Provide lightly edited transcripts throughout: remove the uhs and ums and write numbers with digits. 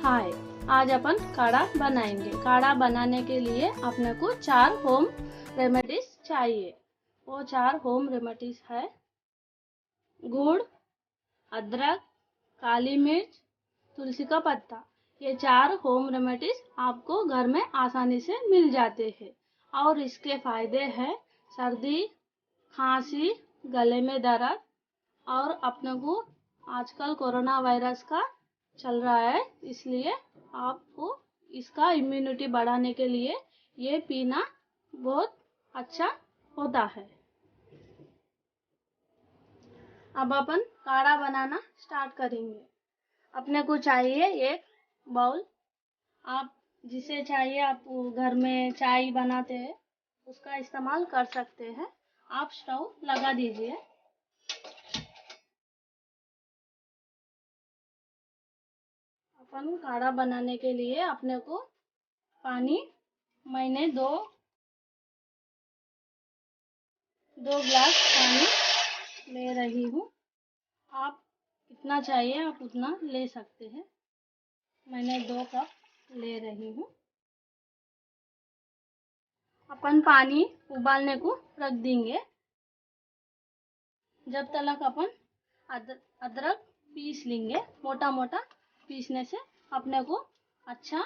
हाय, आज अपन काढ़ा बनाएंगे। काढ़ा बनाने के लिए अपने को 4 होम रेमेडीज चाहिए। वो 4 होम रेमेडीज है गुड़, अदरक, काली मिर्च, तुलसी का पत्ता। ये 4 होम रेमेडीज आपको घर में आसानी से मिल जाते हैं और इसके फायदे हैं सर्दी, खांसी, गले में दर्द और अपने को आजकल कोरोना वायरस का चल रहा है, इसलिए आपको इसका इम्यूनिटी बढ़ाने के लिए ये पीना बहुत अच्छा होता है। अब अपन काढ़ा बनाना स्टार्ट करेंगे। अपने को चाहिए एक बाउल। आप जिसे चाहिए आप घर में चाय बनाते हैं उसका इस्तेमाल कर सकते हैं। आप स्टोव लगा दीजिए। अपन काढ़ा बनाने के लिए अपने को पानी मैंने दो ग्लास पानी ले रही हूँ। आप कितना चाहिए आप उतना ले सकते हैं। मैंने 2 कप ले रही हूँ। अपन पानी उबालने को रख देंगे जब तक अपन अदरक पीस लेंगे। मोटा मोटा पीसने से अपने को अच्छा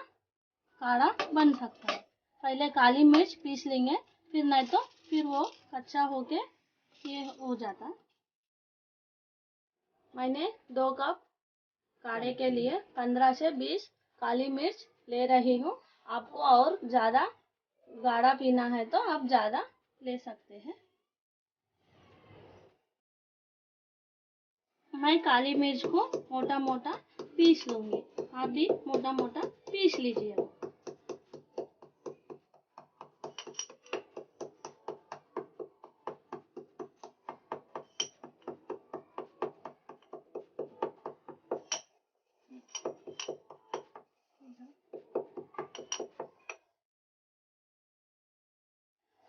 काढ़ा बन सकता है। पहले काली मिर्च पीस लेंगे, फिर नहीं तो फिर वो कच्चा होके ये हो जाता है। मैंने 2 कप काढ़े के लिए 15 से 20 काली मिर्च ले रही हूँ। आपको और ज़्यादा गाढ़ा पीना है तो आप ज़्यादा ले सकते हैं। मैं काली मिर्च को मोटा मोटा पीस लूंगी। आप भी मोटा मोटा पीस लीजिए।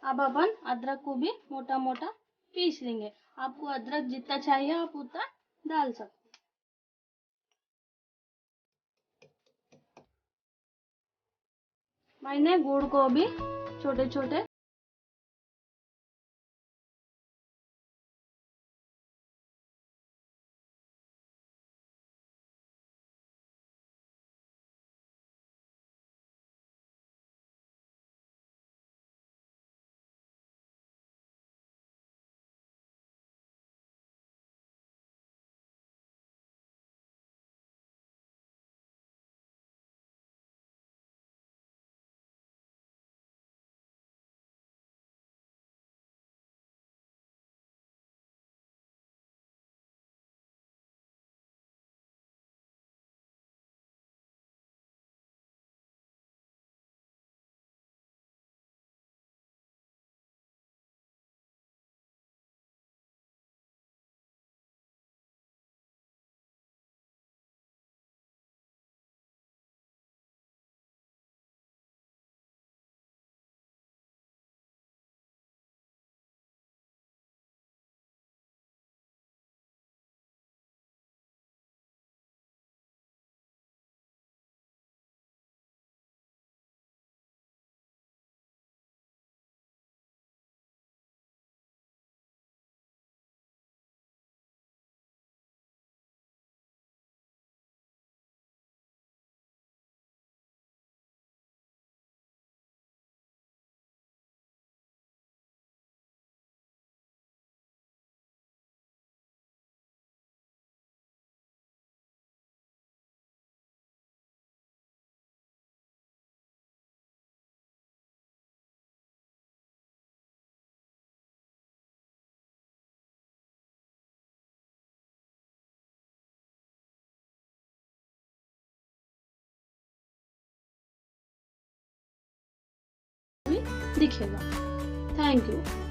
अब अपन अदरक को भी मोटा मोटा पीस लेंगे। आपको अदरक जितना चाहिए आप उतना डाल सकते हैं। मैंने गुड़ को भी छोटे छोटे भी दिखेगा। Thank you.